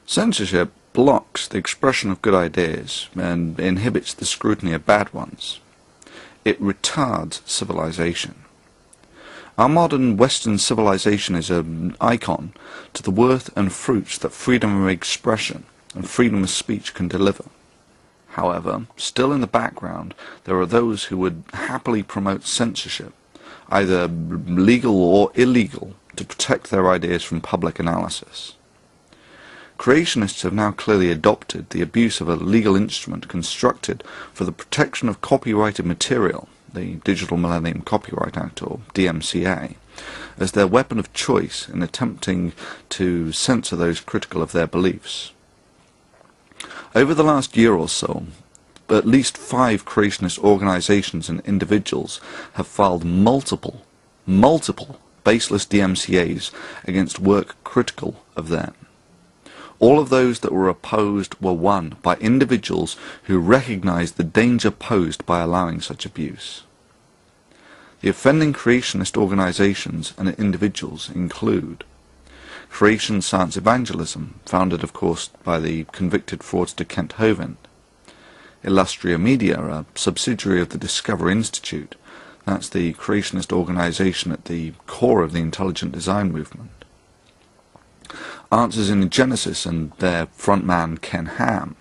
Censorship blocks the expression of good ideas and inhibits the scrutiny of bad ones. It retards civilization. Our modern Western civilization is an icon to the worth and fruits that freedom of expression and freedom of speech can deliver. However, still in the background, there are those who would happily promote censorship, either legal or illegal, to protect their ideas from public analysis. Creationists have now clearly adopted the abuse of a legal instrument constructed for the protection of copyrighted material, the Digital Millennium Copyright Act, or DMCA, as their weapon of choice in attempting to censor those critical of their beliefs. Over the last year or so, at least 5 creationist organizations and individuals have filed multiple baseless DMCAs against work critical of them. All of those that were opposed were won by individuals who recognized the danger posed by allowing such abuse. The offending creationist organizations and individuals include Creation Science Evangelism, founded of course by the convicted fraudster Kent Hovind; Illustria Media, a subsidiary of the Discover Institute, that's the creationist organization at the core of the intelligent design movement; Answers in Genesis and their frontman Ken Ham;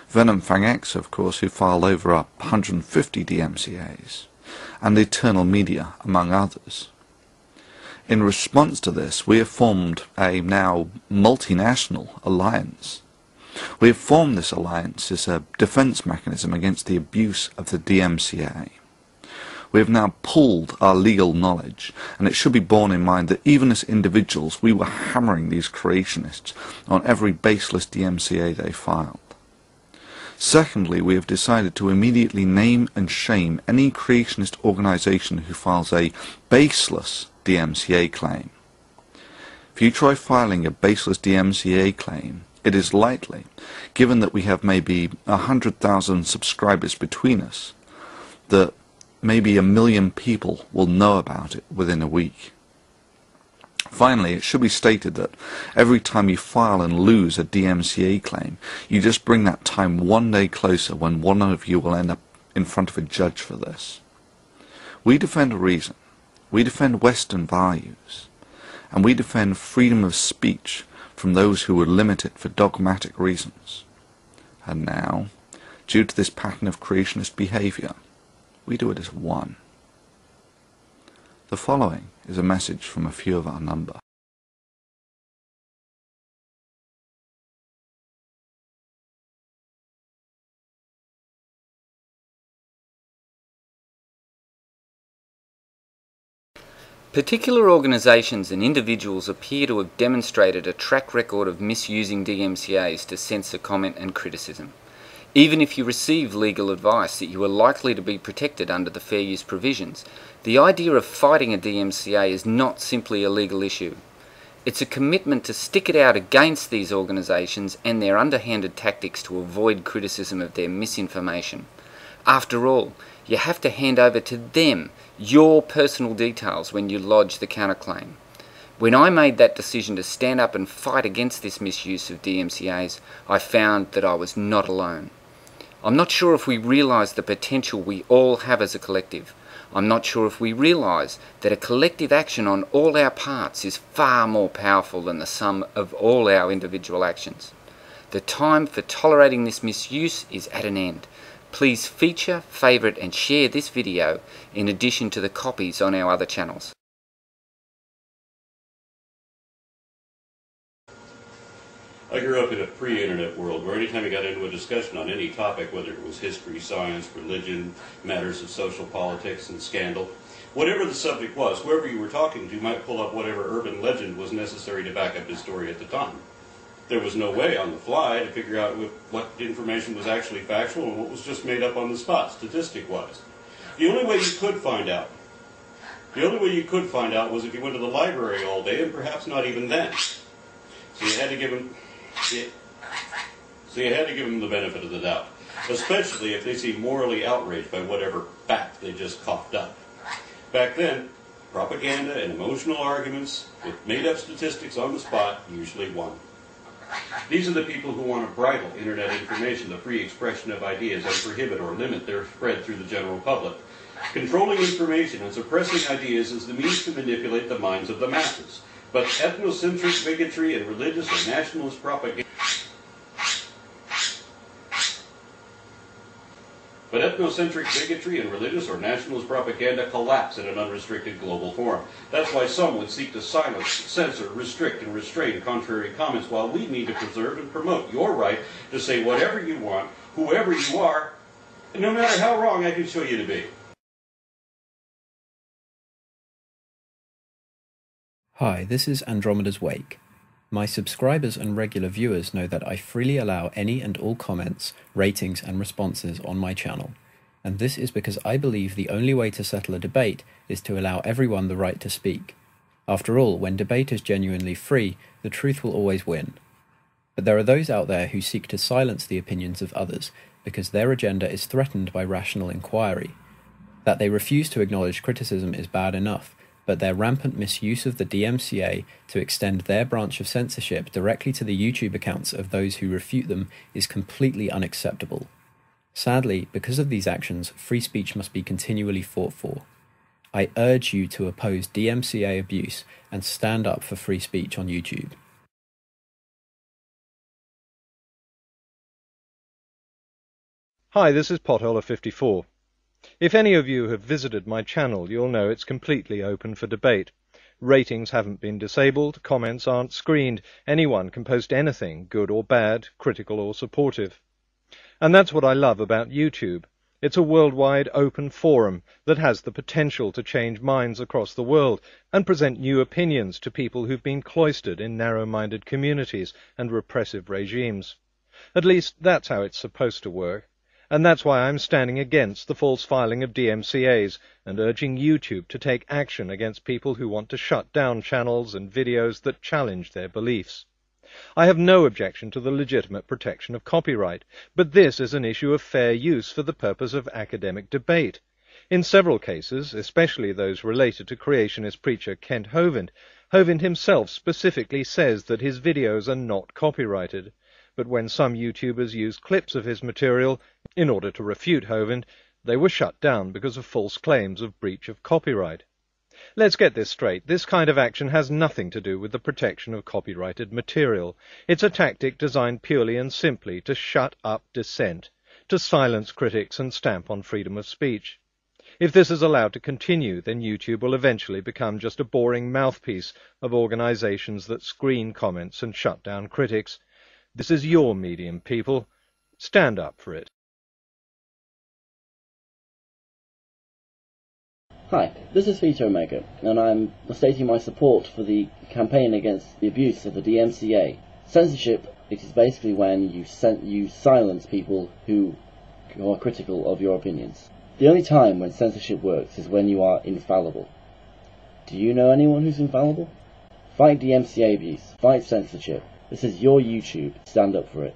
Venom Fang X, of course, who filed over 150 DMCAs; and Eternal Media, among others. In response to this, we have formed a now multinational alliance. We have formed this alliance as a defense mechanism against the abuse of the DMCA. We have now pooled our legal knowledge, and it should be borne in mind that even as individuals we were hammering these creationists on every baseless DMCA they filed. Secondly, we have decided to immediately name and shame any creationist organization who files a baseless DMCA claim. If you try filing a baseless DMCA claim, it is likely, given that we have maybe 100,000 subscribers between us, that maybe 1 million people will know about it within a week. Finally, it should be stated that every time you file and lose a DMCA claim, you just bring that time one day closer when one of you will end up in front of a judge for this. We defend reason, we defend Western values, and we defend freedom of speech from those who would limit it for dogmatic reasons. And now, due to this pattern of creationist behavior, we do it as one. The following is a message from a few of our number. Particular organisations and individuals appear to have demonstrated a track record of misusing DMCAs to censor comment and criticism. Even if you receive legal advice that you are likely to be protected under the fair use provisions, the idea of fighting a DMCA is not simply a legal issue. It's a commitment to stick it out against these organisations and their underhanded tactics to avoid criticism of their misinformation. After all, you have to hand over to them your personal details when you lodge the counterclaim. When I made that decision to stand up and fight against this misuse of DMCAs, I found that I was not alone. I'm not sure if we realise the potential we all have as a collective. I'm not sure if we realise that a collective action on all our parts is far more powerful than the sum of all our individual actions. The time for tolerating this misuse is at an end. Please feature, favourite and share this video in addition to the copies on our other channels. I grew up in a pre-internet world where anytime you got into a discussion on any topic, whether it was history, science, religion, matters of social politics and scandal, whatever the subject was, whoever you were talking to might pull up whatever urban legend was necessary to back up his story at the time. There was no way on the fly to figure out what information was actually factual and what was just made up on the spot, statistic-wise. The only way you could find out was if you went to the library all day, and perhaps not even then. So you had to give them the benefit of the doubt, especially if they seem morally outraged by whatever fact they just coughed up. Back then, propaganda and emotional arguments with made-up statistics on the spot usually won. These are the people who want to bridle internet information, the free expression of ideas, and prohibit or limit their spread through the general public. Controlling information and suppressing ideas is the means to manipulate the minds of the masses. But ethnocentric bigotry and religious or nationalist propaganda collapse in an unrestricted global forum. That's why some would seek to silence, censor, restrict, and restrain contrary comments, while we need to preserve and promote your right to say whatever you want, whoever you are, and no matter how wrong I can show you to be. Hi, this is AndromedasWake. My subscribers and regular viewers know that I freely allow any and all comments, ratings and responses on my channel, and this is because I believe the only way to settle a debate is to allow everyone the right to speak. After all, when debate is genuinely free, the truth will always win. But there are those out there who seek to silence the opinions of others because their agenda is threatened by rational inquiry. That they refuse to acknowledge criticism is bad enough, but their rampant misuse of the DMCA to extend their branch of censorship directly to the YouTube accounts of those who refute them is completely unacceptable. Sadly, because of these actions, free speech must be continually fought for. I urge you to oppose DMCA abuse and stand up for free speech on YouTube. Hi, this is Potholer54. If any of you have visited my channel, you'll know it's completely open for debate. Ratings haven't been disabled, comments aren't screened, anyone can post anything, good or bad, critical or supportive. And that's what I love about YouTube. It's a worldwide open forum that has the potential to change minds across the world and present new opinions to people who've been cloistered in narrow-minded communities and repressive regimes. At least that's how it's supposed to work. And that's why I'm standing against the false filing of DMCAs and urging YouTube to take action against people who want to shut down channels and videos that challenge their beliefs. I have no objection to the legitimate protection of copyright, but this is an issue of fair use for the purpose of academic debate. In several cases, especially those related to creationist preacher Kent Hovind, Hovind himself specifically says that his videos are not copyrighted. But when some YouTubers used clips of his material in order to refute Hovind, they were shut down because of false claims of breach of copyright. Let's get this straight. This kind of action has nothing to do with the protection of copyrighted material. It's a tactic designed purely and simply to shut up dissent, to silence critics and stamp on freedom of speech. If this is allowed to continue, then YouTube will eventually become just a boring mouthpiece of organizations that screen comments and shut down critics. This is your medium, people. Stand up for it. Hi, this is ThetaOmega, and I'm stating my support for the campaign against the abuse of the DMCA. Censorship is basically when you silence people who are critical of your opinions. The only time when censorship works is when you are infallible. Do you know anyone who's infallible? Fight DMCA abuse. Fight censorship. This is your YouTube. Stand up for it.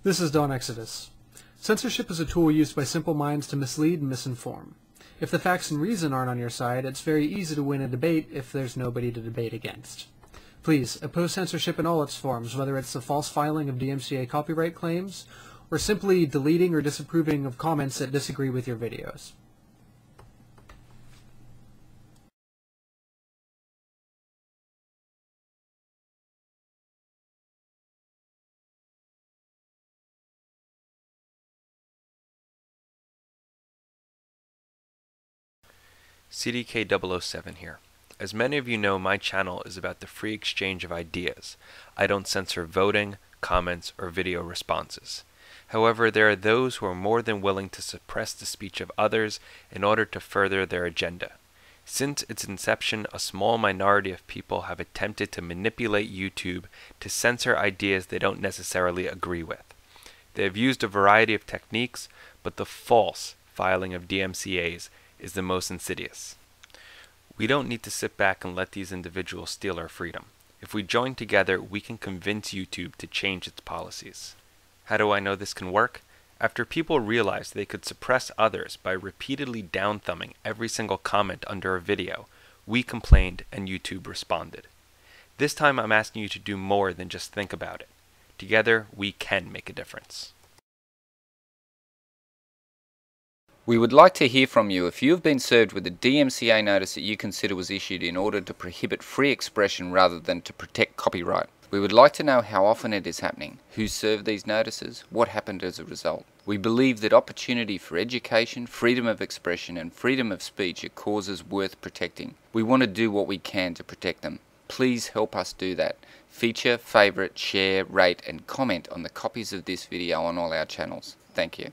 This is Don Exodus. Censorship is a tool used by simple minds to mislead and misinform. If the facts and reason aren't on your side, it's very easy to win a debate if there's nobody to debate against. Please, oppose censorship in all its forms, whether it's the false filing of DMCA copyright claims, or simply deleting or disapproving of comments that disagree with your videos. CDK007 here. As many of you know, my channel is about the free exchange of ideas. I don't censor voting, comments, or video responses. However, there are those who are more than willing to suppress the speech of others in order to further their agenda. Since its inception, a small minority of people have attempted to manipulate YouTube to censor ideas they don't necessarily agree with. They have used a variety of techniques, but the false filing of DMCAs is the most insidious. We don't need to sit back and let these individuals steal our freedom. If we join together, we can convince YouTube to change its policies. How do I know this can work? After people realized they could suppress others by repeatedly down-thumbing every single comment under a video, We complained and YouTube responded. This time I'm asking you to do more than just think about it. Together, we can make a difference. We would like to hear from you if you have been served with a DMCA notice that you consider was issued in order to prohibit free expression rather than to protect copyright. We would like to know how often it is happening, who served these notices, what happened as a result. We believe that opportunity for education, freedom of expression and freedom of speech are causes worth protecting. We want to do what we can to protect them. Please help us do that. Feature, favourite, share, rate and comment on the copies of this video on all our channels. Thank you.